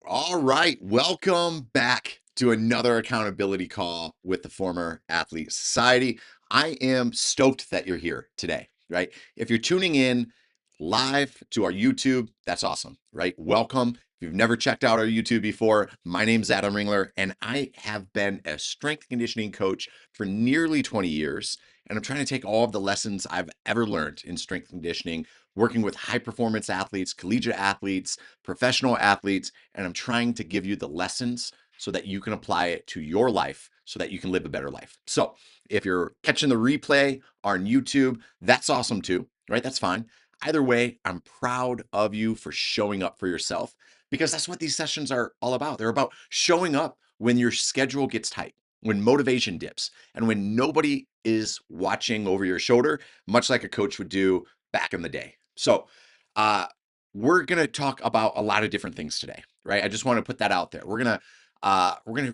All right, welcome back to another accountability call with the Former Athlete Society. I am stoked that you're here today, right? If you're tuning in live to our YouTube, that's awesome, right? Welcome. If you've never checked out our YouTube before, my name's Adam Ringler, and I have been a strength conditioning coach for nearly 20 years. And I'm trying to take all of the lessons I've ever learned in strength conditioning, working with high performance athletes, collegiate athletes, professional athletes, and I'm trying to give you the lessons so that you can apply it to your life so that you can live a better life. So if you're catching the replay on YouTube, that's awesome too, right? That's fine. Either way, I'm proud of you for showing up for yourself because that's what these sessions are all about. They're about showing up when your schedule gets tight, when motivation dips, and when nobody is watching over your shoulder, much like a coach would do back in the day. So, uh, we're going to talk about a lot of different things today, right? I just want to put that out there. We're going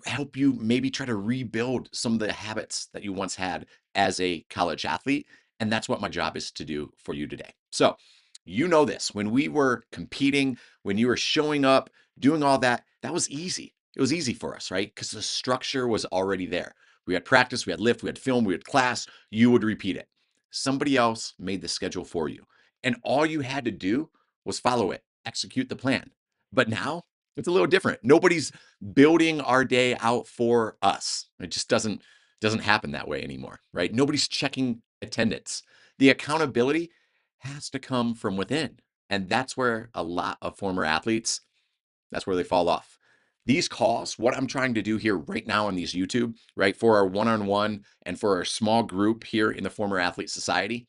to help you maybe try to rebuild some of the habits that you once had as a college athlete, and that's what my job is to do for you today. So, you know this, when we were competing, when you were showing up, doing all that, that was easy. It was easy for us, right? Because the structure was already there. We had practice, we had lift, we had film, we had class, you would repeat it. Somebody else made the schedule for you. And all you had to do was follow it, execute the plan. But now it's a little different. Nobody's building our day out for us. It just doesn't happen that way anymore, right? Nobody's checking attendance. The accountability has to come from within. And that's where a lot of former athletes, that's where they fall off. These calls, what I'm trying to do here right now on these YouTube, right, for our one-on-one and for our small group here in the Former Athlete Society,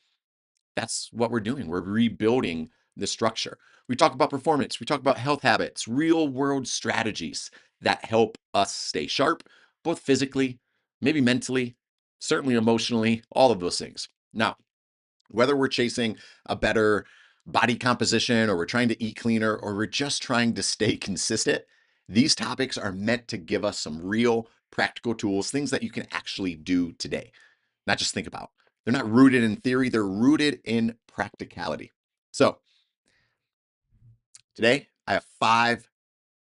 that's what we're doing. We're rebuilding the structure. We talk about performance, we talk about health habits, real world strategies that help us stay sharp, both physically, maybe mentally, certainly emotionally, all of those things. Now, whether we're chasing a better body composition or we're trying to eat cleaner or we're just trying to stay consistent, these topics are meant to give us some real practical tools, things that you can actually do today, not just think about. They're not rooted in theory, they're rooted in practicality. So, today I have 5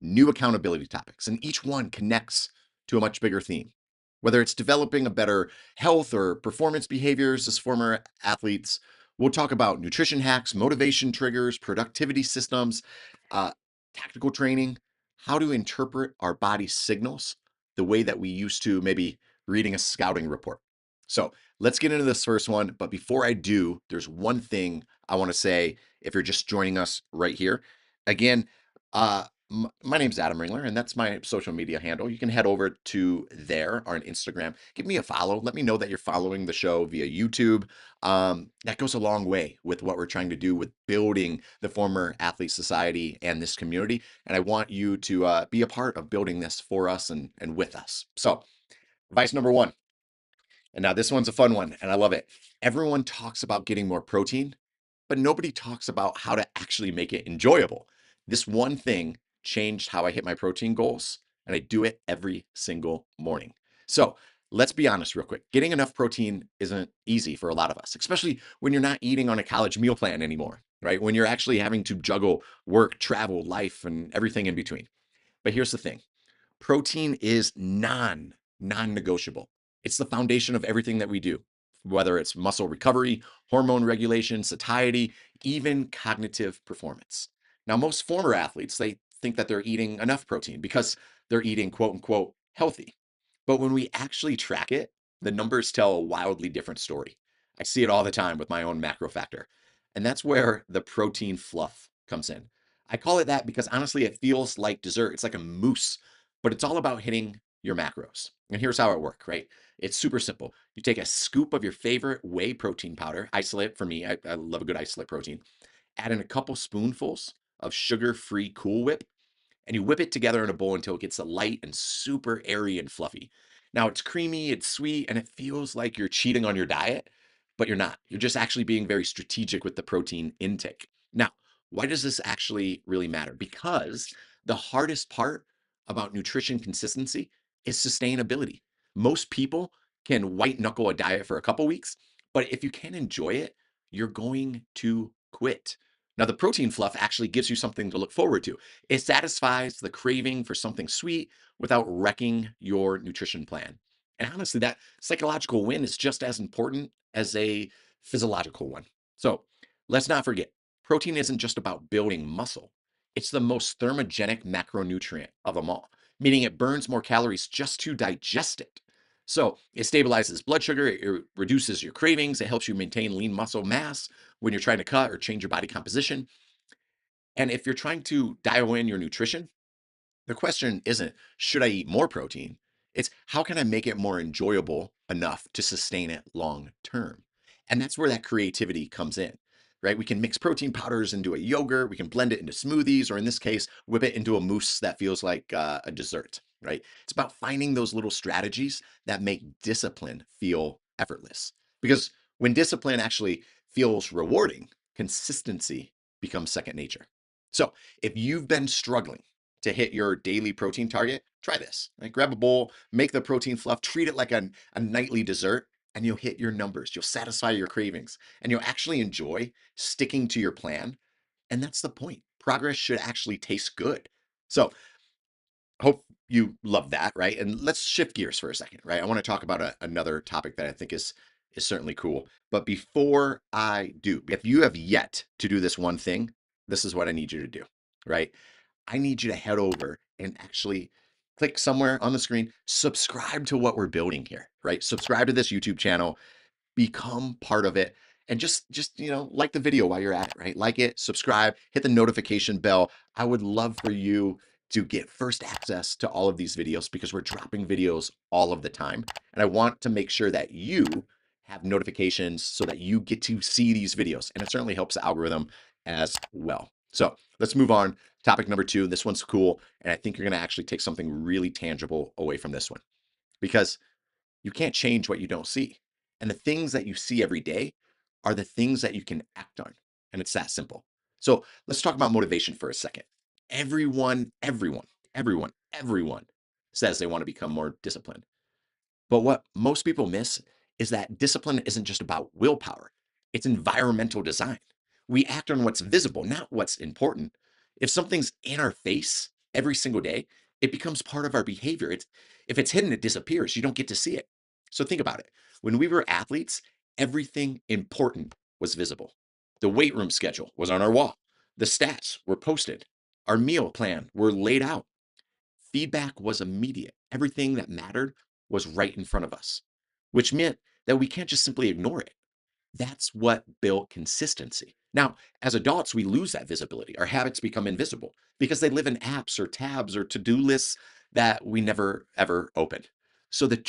new accountability topics, and each one connects to a much bigger theme. Whether it's developing a better health or performance behaviors as former athletes, we'll talk about nutrition hacks, motivation triggers, productivity systems, uh, tactical training, how to interpret our body signals the way that we used to maybe reading a scouting report. So let's get into this first one. But before I do, there's one thing I want to say if you're just joining us right here. Again, my name's Adam Ringler, and that's my social media handle. You can head over to there on Instagram. Give me a follow. Let me know that you're following the show via YouTube. That goes a long way with what we're trying to do with building the Former Athlete Society and this community. And I want you to be a part of building this for us and with us. So, advice number one. And now this one's a fun one, and I love it. Everyone talks about getting more protein, but nobody talks about how to actually make it enjoyable. This one thing changed how I hit my protein goals, and I do it every single morning. So let's be honest, real quick. Getting enough protein isn't easy for a lot of us, especially when you're not eating on a college meal plan anymore, right? When you're actually having to juggle work, travel, life, and everything in between. But here's the thing. Protein is non-negotiable. It's the foundation of everything that we do, whether it's muscle recovery, hormone regulation, satiety, even cognitive performance. Now, most former athletes, they think that they're eating enough protein because they're eating quote unquote healthy. But when we actually track it, the numbers tell a wildly different story. I see it all the time with my own macro factor. And that's where the protein fluff comes in. I call it that because honestly, it feels like dessert. It's like a mousse, but it's all about hitting your macros. And here's how it works, right? It's super simple. You take a scoop of your favorite whey protein powder, isolate for me, I love a good isolate protein, add in a couple spoonfuls of sugar-free Cool Whip, and you whip it together in a bowl until it gets light and super airy and fluffy. Now it's creamy, it's sweet, and it feels like you're cheating on your diet, but you're not. You're just actually being very strategic with the protein intake. Now, why does this actually really matter? Because the hardest part about nutrition consistency is sustainability. Most people can white knuckle a diet for a couple weeks, but if you can't enjoy it, you're going to quit. Now, the protein fluff actually gives you something to look forward to. It satisfies the craving for something sweet without wrecking your nutrition plan. And honestly, that psychological win is just as important as a physiological one. So let's not forget, protein isn't just about building muscle, it's the most thermogenic macronutrient of them all, meaning it burns more calories just to digest it. So it stabilizes blood sugar, it reduces your cravings, it helps you maintain lean muscle mass when you're trying to cut or change your body composition. And if you're trying to dial in your nutrition, the question isn't, should I eat more protein? It's how can I make it more enjoyable enough to sustain it long term? And that's where that creativity comes in, right? We can mix protein powders into a yogurt, we can blend it into smoothies, or in this case, whip it into a mousse that feels like a dessert, right? It's about finding those little strategies that make discipline feel effortless. Because when discipline actually feels rewarding, consistency becomes second nature. So if you've been struggling to hit your daily protein target, try this. Right? Grab a bowl, make the protein fluff, treat it like a nightly dessert, and you'll hit your numbers. You'll satisfy your cravings, and you'll actually enjoy sticking to your plan. And that's the point. Progress should actually taste good. So, hope you love that, right? And let's shift gears for a second, right? I want to talk about another topic that I think is certainly cool. But before I do, if you have yet to do this one thing, this is what I need you to do, right? I need you to head over and actually click somewhere on the screen, subscribe to what we're building here, right? Subscribe to this YouTube channel, become part of it, and just like the video while you're at it, right? Like it, subscribe, hit the notification bell. I would love for you to get first access to all of these videos because we're dropping videos all of the time. And I want to make sure that you have notifications so that you get to see these videos. And it certainly helps the algorithm as well. So let's move on. Topic number 2. This one's cool. And I think you're going to actually take something really tangible away from this one because you can't change what you don't see. And the things that you see every day are the things that you can act on. And it's that simple. So let's talk about motivation for a second. Everyone says they want to become more disciplined. But what most people miss is that discipline isn't just about willpower, it's environmental design. We act on what's visible, not what's important. If something's in our face every single day, it becomes part of our behavior. If it's hidden, it disappears. You don't get to see it. So think about it. When we were athletes, everything important was visible. The weight room schedule was on our wall. The stats were posted. Our meal plan were laid out. Feedback was immediate. Everything that mattered was right in front of us, which meant that we can't just simply ignore it. That's what built consistency. Now, as adults, we lose that visibility. Our habits become invisible because they live in apps or tabs or to do lists that we never ever opened. So, the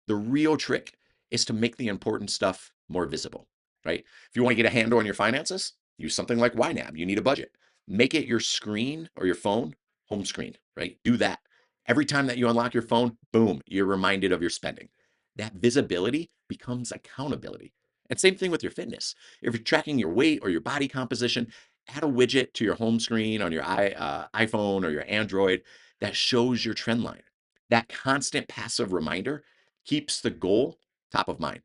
real trick, is to make the important stuff more visible, right? If you want to get a handle on your finances, use something like YNAB. You need a budget. Make it your screen or your phone home screen, right? Do that. Every time that you unlock your phone, boom, you're reminded of your spending. That visibility becomes accountability. And same thing with your fitness. If you're tracking your weight or your body composition, add a widget to your home screen on your iPhone or your Android that shows your trend line. That constant passive reminder keeps the goal top of mind.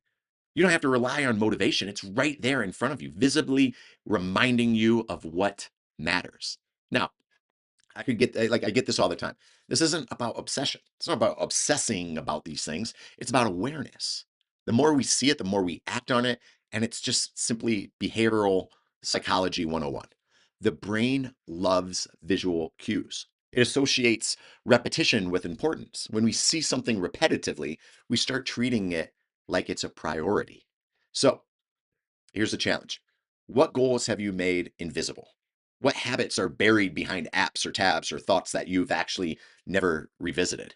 You don't have to rely on motivation. It's right there in front of you, visibly reminding you of what matters. Now, I get this all the time. This isn't about obsession. It's not about obsessing about these things. It's about awareness. The more we see it, the more we act on it, and it's just simply behavioral psychology 101. The brain loves visual cues. It associates repetition with importance. When we see something repetitively, we start treating it like it's a priority. So, here's the challenge. What goals have you made invisible? What habits are buried behind apps or tabs or thoughts that you've actually never revisited?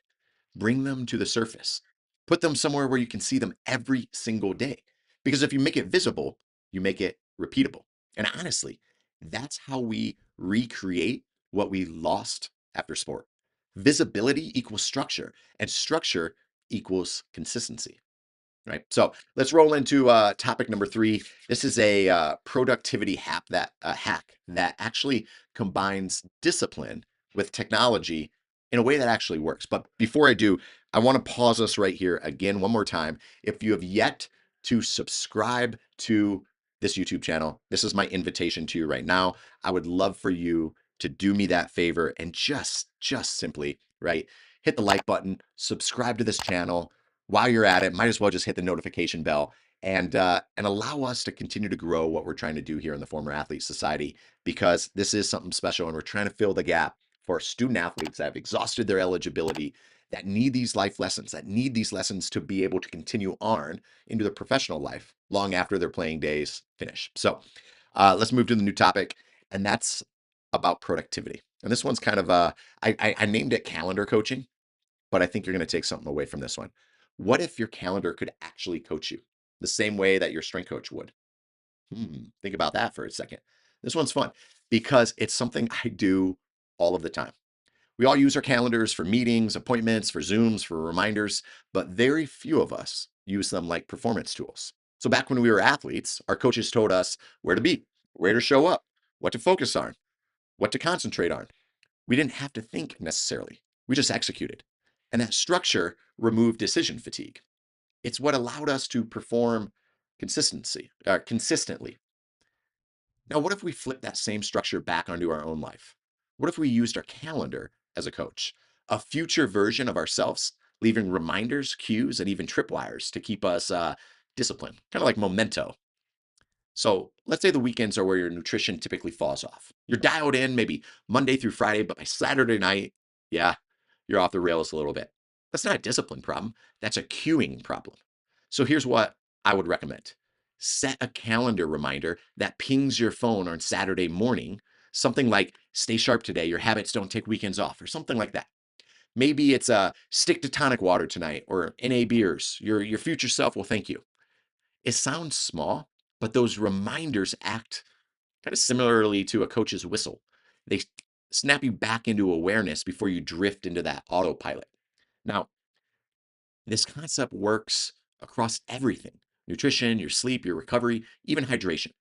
Bring them to the surface. Put them somewhere where you can see them every single day. Because if you make it visible, you make it repeatable. And honestly, that's how we recreate what we lost after sport. Visibility equals structure, and structure equals consistency. Right. So let's roll into topic number 3. This is a productivity hack that actually combines discipline with technology in a way that actually works. But before I do, I want to pause us right here again one more time. If you have yet to subscribe to this YouTube channel, this is my invitation to you right now. I would love for you to do me that favor and just simply, right, hit the like button, subscribe to this channel. While you're at it, might as well just hit the notification bell and allow us to continue to grow what we're trying to do here in the Former Athlete Society, because this is something special and we're trying to fill the gap for student athletes that have exhausted their eligibility, that need these life lessons, that need these lessons to be able to continue on into their professional life long after their playing days finish. So let's move to the new topic, and that's about productivity. And this one's kind of I named it calendar coaching, but I think you're going to take something away from this one. What if your calendar could actually coach you the same way that your strength coach would? Think about that for a second. This one's fun because it's something I do all of the time. We all use our calendars for meetings, appointments, for Zooms, for reminders, but very few of us use them like performance tools. So back when we were athletes, our coaches told us where to be, where to show up, what to focus on, what to concentrate on. We didn't have to think necessarily. We just executed. And that structure removed decision fatigue. It's what allowed us to perform consistently. Now, what if we flip that same structure back onto our own life? What if we used our calendar as a coach, a future version of ourselves, leaving reminders, cues, and even tripwires to keep us disciplined, kind of like memento? So let's say the weekends are where your nutrition typically falls off. You're dialed in maybe Monday through Friday, but by Saturday night, yeah, you're off the rails a little bit. That's not a discipline problem. That's a cueing problem. So here's what I would recommend. Set a calendar reminder that pings your phone on Saturday morning, something like stay sharp today, your habits don't take weekends off, or something like that. Maybe it's a stick to tonic water tonight or NA beers. Your future self will thank you. It sounds small, but those reminders act kind of similarly to a coach's whistle. They snap you back into awareness before you drift into that autopilot. Now, this concept works across everything: nutrition, your sleep, your recovery, even hydration.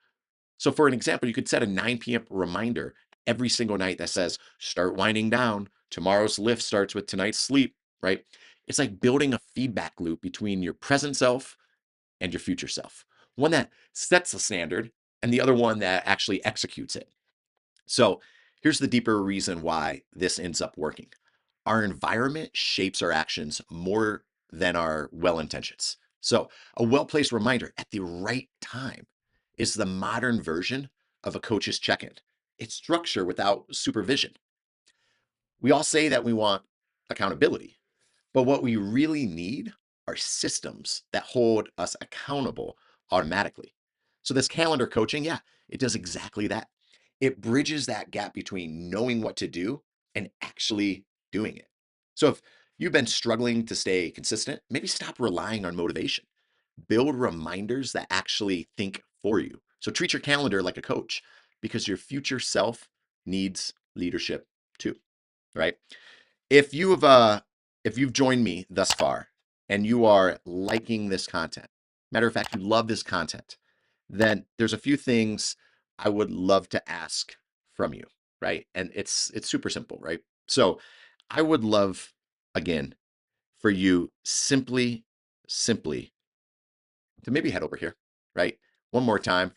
So, for an example, you could set a 9 p.m. reminder every single night that says, start winding down. Tomorrow's lift starts with tonight's sleep, right? It's like building a feedback loop between your present self and your future self. One that sets the standard and the other one that actually executes it. So here's the deeper reason why this ends up working. Our environment shapes our actions more than our well intentions. So a well placed reminder at the right time is the modern version of a coach's check in. It's structure without supervision. We all say that we want accountability, but what we really need are systems that hold us accountable automatically. So, this calendar coaching, yeah, it does exactly that. It bridges that gap between knowing what to do and actually doing it. So, if you've been struggling to stay consistent, maybe stop relying on motivation. Build reminders that actually think for you. So, treat your calendar like a coach, because your future self needs leadership too, right? If you have if you've joined me thus far and you are liking this content, matter of fact, you love this content, then there's a few things I would love to ask from you, right? And it's super simple, right? So I would love, again, for you simply to maybe head over here, right? One more time,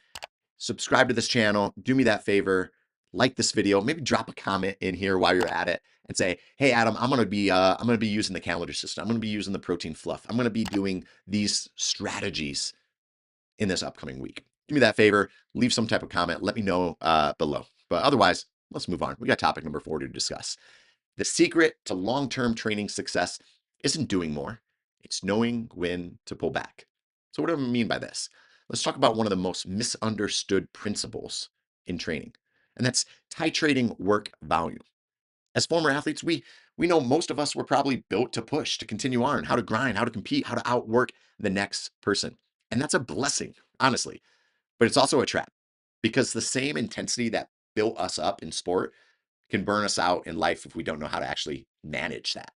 subscribe to this channel, do me that favor, like this video, maybe drop a comment in here while you're at it and say, hey Adam, I'm gonna be using the calendar system. I'm gonna be using the protein fluff. I'm gonna be doing these strategies in this upcoming week. Do me that favor, leave some type of comment, let me know below. But otherwise, let's move on. We got topic number 4 to discuss. The secret to long-term training success isn't doing more, it's knowing when to pull back. So what do I mean by this? Let's talk about one of the most misunderstood principles in training, and that's titrating work volume. As former athletes, we know most of us were probably built to push, to continue on, how to grind, how to compete, how to outwork the next person. And that's a blessing, honestly, but it's also a trap, because the same intensity that built us up in sport can burn us out in life if we don't know how to actually manage that.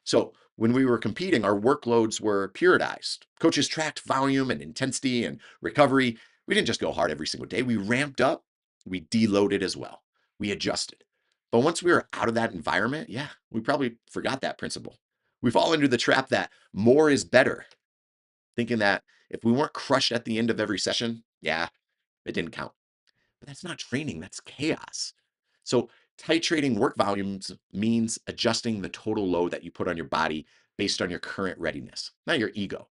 So when we were competing, our workloads were periodized. Coaches tracked volume and intensity and recovery. We didn't just go hard every single day. We ramped up, we deloaded as well. We adjusted. But once we were out of that environment, yeah, we probably forgot that principle. We fall into the trap that more is better, thinking that if we weren't crushed at the end of every session, yeah, It didn't count. But that's not training, that's chaos. So, titrating work volumes means adjusting the total load that you put on your body based on your current readiness, not your ego.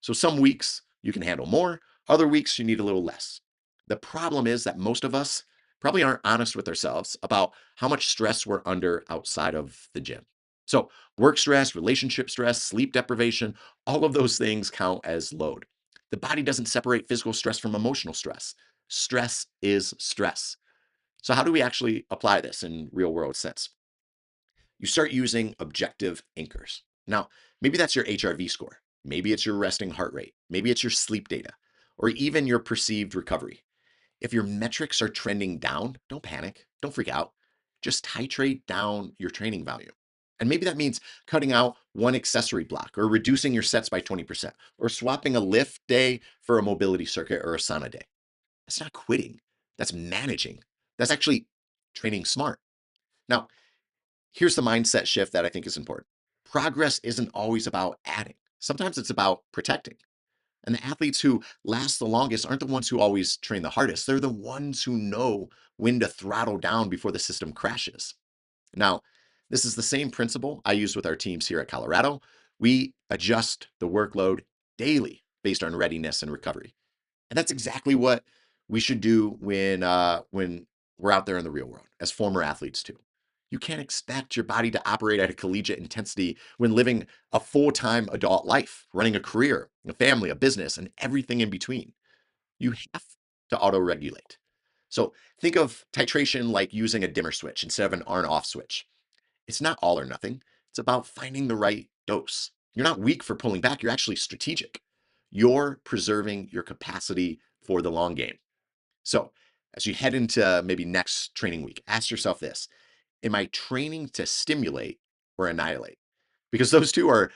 So, some weeks you can handle more, other weeks you need a little less. The problem is that most of us probably aren't honest with ourselves about how much stress we're under outside of the gym. So, work stress, relationship stress, sleep deprivation, all of those things count as load. The body doesn't separate physical stress from emotional stress. Stress is stress. So, how do we actually apply this in real world sense? You start using objective anchors. Now, maybe that's your HRV score. Maybe it's your resting heart rate. Maybe it's your sleep data, or even your perceived recovery. If your metrics are trending down, don't panic, don't freak out. Just titrate down your training volume. And maybe that means cutting out one accessory block, or reducing your sets by 20%, or swapping a lift day for a mobility circuit or a sauna day. That's not quitting, that's managing. That's actually training smart. Now, here's the mindset shift that I think is important. Progress isn't always about adding. Sometimes it's about protecting. And the athletes who last the longest aren't the ones who always train the hardest. They're the ones who know when to throttle down before the system crashes. Now, this is the same principle I use with our teams here at Colorado. We adjust the workload daily based on readiness and recovery. And that's exactly what we should do when we're out there in the real world as former athletes too. You can't expect your body to operate at a collegiate intensity when living a full-time adult life, running a career, a family, a business, and everything in between. You have to auto-regulate. So think of titration like using a dimmer switch instead of an on-off switch. It's not all or nothing. It's about finding the right dose. You're not weak for pulling back. You're actually strategic. You're preserving your capacity for the long game. So, as you head into maybe next training week, ask yourself this: am I training to stimulate or annihilate? Because those two are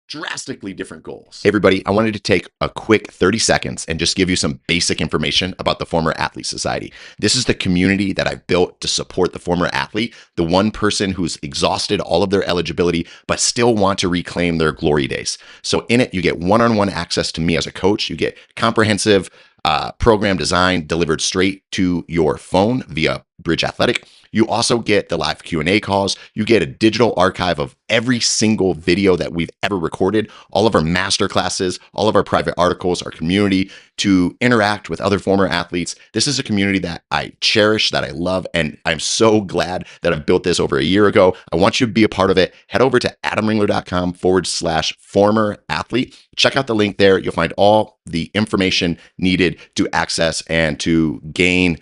drastically different goals. Hey, everybody, I wanted to take a quick 30 seconds and just give you some basic information about the Former Athlete Society. This is the community that I've built to support the former athlete, the one person who's exhausted all of their eligibility, but still want to reclaim their glory days. So in it, you get one-on-one access to me as a coach. You get comprehensive program design delivered straight to your phone via Bridge Athletic. You also get the live Q&A calls. You get a digital archive of every single video that we've ever recorded, all of our master classes, all of our private articles, our community to interact with other former athletes. This is a community that I cherish, that I love, and I'm so glad that I've built this over a year ago. I want you to be a part of it. Head over to adamringler.com/former athlete. Check out the link there. You'll find all the information needed to access and to gain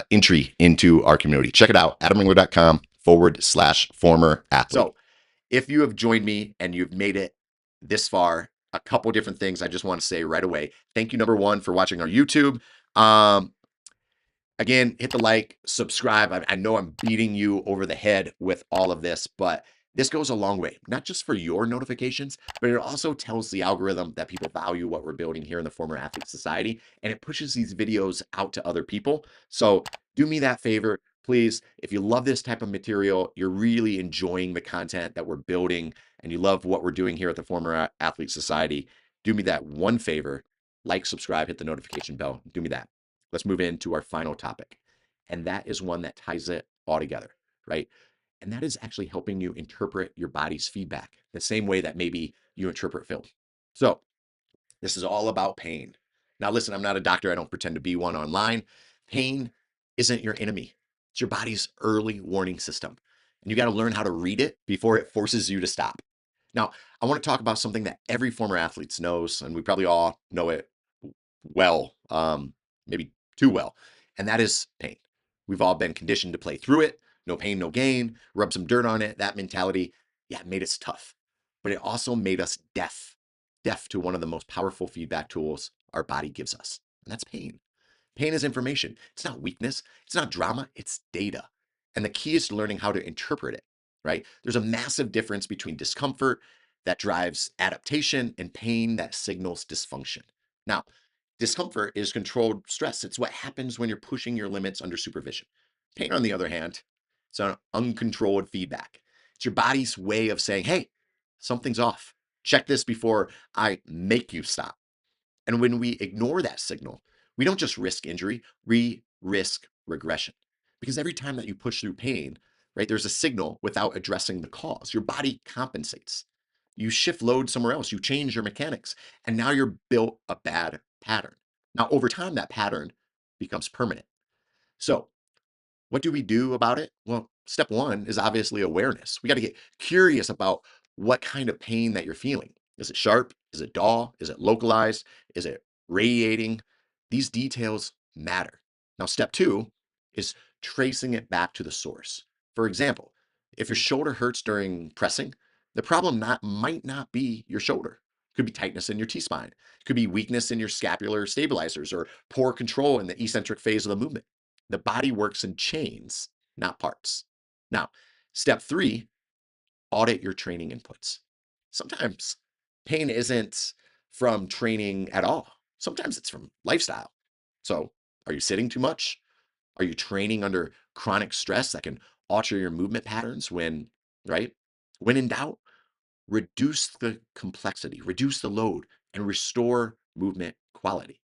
entry into our community. Check it out, adamringler.com/former athlete. So if you have joined me and you've made it this far, a couple different things I just want to say right away. Thank you, number one, for watching our YouTube. Again, hit the like, subscribe. I know I'm beating you over the head with all of this, but this goes a long way, not just for your notifications, but it also tells the algorithm that people value what we're building here in the Former Athlete Society, and it pushes these videos out to other people. So do me that favor, please. If you love this type of material, you're really enjoying the content that we're building, and you love what we're doing here at the Former Athlete Society, do me that one favor, like, subscribe, hit the notification bell, do me that. Let's move into our final topic. And that is one that ties it all together, right? And that is actually helping you interpret your body's feedback the same way that maybe you interpret film. So this is all about pain. Now, listen, I'm not a doctor. I don't pretend to be one online. Pain isn't your enemy. It's your body's early warning system. And you got to learn how to read it before it forces you to stop. Now, I want to talk about something that every former athlete knows, and we probably all know it well, maybe too well, and that is pain. We've all been conditioned to play through it. No pain, no gain. Rub some dirt on it. That mentality, yeah, it made us tough, but it also made us deaf to one of the most powerful feedback tools our body gives us, and that's pain. Pain is information. It's not weakness. It's not drama. It's data. And the key is learning how to interpret it, right? There's a massive difference between discomfort that drives adaptation and pain that signals dysfunction. Now, discomfort is controlled stress. It's what happens when you're pushing your limits under supervision. Pain, on the other hand, it's an uncontrolled feedback. It's your body's way of saying, hey, something's off. Check this before I make you stop. And when we ignore that signal, We don't just risk injury, we risk regression. Because every time that you push through pain, right, there's a signal without addressing the cause. Your body compensates. You shift load somewhere else, you change your mechanics, and now you're built a bad pattern. Now, over time, that pattern becomes permanent. So, what do we do about it? Well, step one is obviously awareness. We got to get curious about what kind of pain that you're feeling. Is it sharp? Is it dull? Is it localized? Is it radiating? These details matter. Now, step two is tracing it back to the source. For example, if your shoulder hurts during pressing, the problem might not be your shoulder. It could be tightness in your T-spine. It could be weakness in your scapular stabilizers or poor control in the eccentric phase of the movement. The body works in chains, not parts. Now, step three, audit your training inputs. Sometimes pain isn't from training at all. Sometimes it's from lifestyle. So, are you sitting too much? Are you training under chronic stress that can alter your movement patterns right? When in doubt, reduce the complexity, reduce the load, and restore movement quality.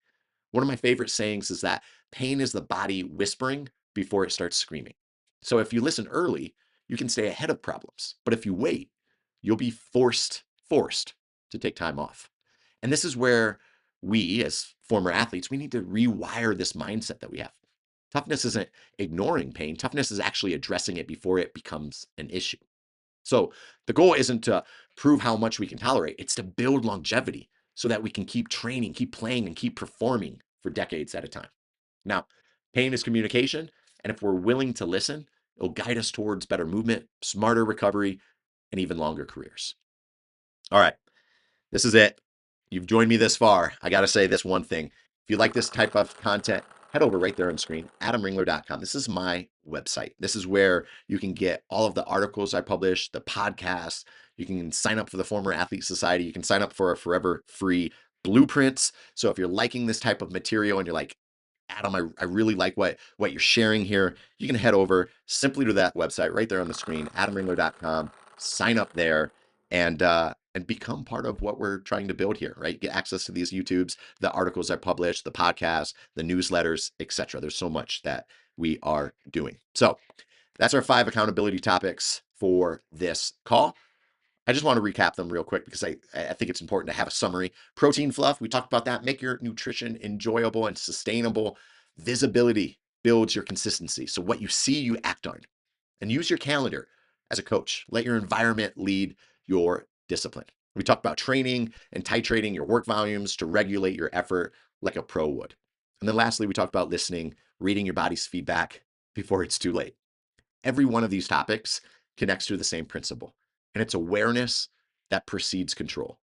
One of my favorite sayings is that pain is the body whispering before it starts screaming. So if you listen early, you can stay ahead of problems. But if you wait, you'll be forced to take time off. And this is where we, as former athletes, we need to rewire this mindset that we have. Toughness isn't ignoring pain. Toughness is actually addressing it before it becomes an issue. So the goal isn't to prove how much we can tolerate, it's to build longevity so that we can keep training, keep playing, and keep performing for decades at a time. Now, pain is communication, and if we're willing to listen, it'll guide us towards better movement, smarter recovery, and even longer careers. All right, this is it. You've joined me this far. I got to say this one thing. If you like this type of content, head over right there on screen, adamringler.com. This is my website. This is where you can get all of the articles I publish, the podcasts. You can sign up for the Former Athlete Society. You can sign up for a forever free blueprints. So if you're liking this type of material and you're like, Adam, I really like what you're sharing here, you can head over simply to that website right there on the screen, adamringler.com, sign up there, and become part of what we're trying to build here, right? Get access to these YouTubes, the articles I publish, the podcasts, the newsletters, etc. There's so much that we are doing. So that's our 5 accountability topics for this call. I just want to recap them real quick because I think it's important to have a summary. Protein fluff, we talked about that. Make your nutrition enjoyable and sustainable. Visibility builds your consistency. So what you see, you act on. And use your calendar as a coach. Let your environment lead your discipline. We talked about training and titrating your work volumes to regulate your effort like a pro would. And then lastly, we talked about listening, reading your body's feedback before it's too late. Every one of these topics connects to the same principle, and it's awareness that precedes control.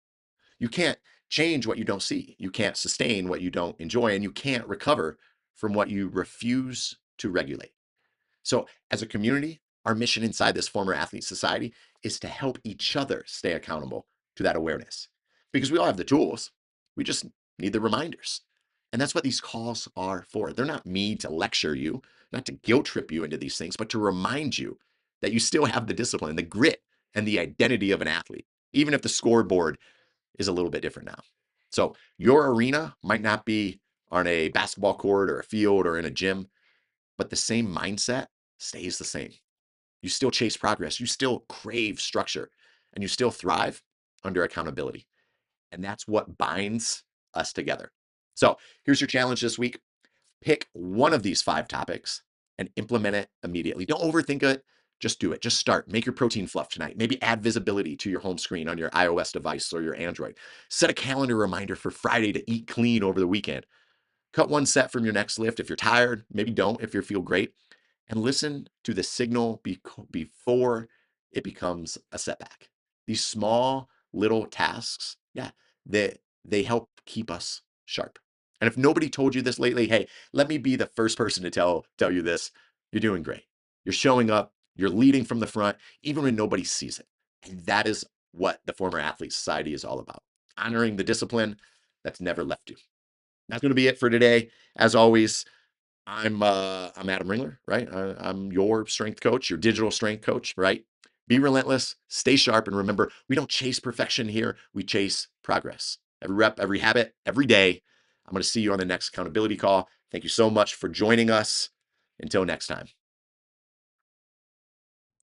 You can't change what you don't see. You can't sustain what you don't enjoy, and you can't recover from what you refuse to regulate. So, as a community, our mission inside this former athlete society is to help each other stay accountable to that awareness because we all have the tools. We just need the reminders. And that's what these calls are for. They're not me to lecture you, not to guilt trip you into these things, but to remind you that you still have the discipline, the grit, and the identity of an athlete, even if the scoreboard is a little bit different now. So, your arena might not be on a basketball court or a field or in a gym, but the same mindset stays the same. You still chase progress, you still crave structure, and you still thrive under accountability. And that's what binds us together. So here's your challenge this week. Pick one of these 5 topics and implement it immediately. Don't overthink it. Just do it. Just start. Make your protein fluff tonight. Maybe add visibility to your home screen on your iOS device or your Android. Set a calendar reminder for Friday to eat clean over the weekend. Cut one set from your next lift if you're tired. Maybe don't if you feel great. And listen to the signal before it becomes a setback. These small little tasks, yeah, they help keep us sharp. And if nobody told you this lately, hey, let me be the first person to tell you this. You're doing great. You're showing up. You're leading from the front, even when nobody sees it. And that is what the Former Athlete Society is all about. Honoring the discipline that's never left you. That's going to be it for today. As always, I'm Adam Ringler, right? I'm your strength coach, your digital strength coach, right? Be relentless, stay sharp, and remember, we don't chase perfection here. We chase progress. Every rep, every habit, every day. I'm going to see you on the next accountability call. Thank you so much for joining us. Until next time.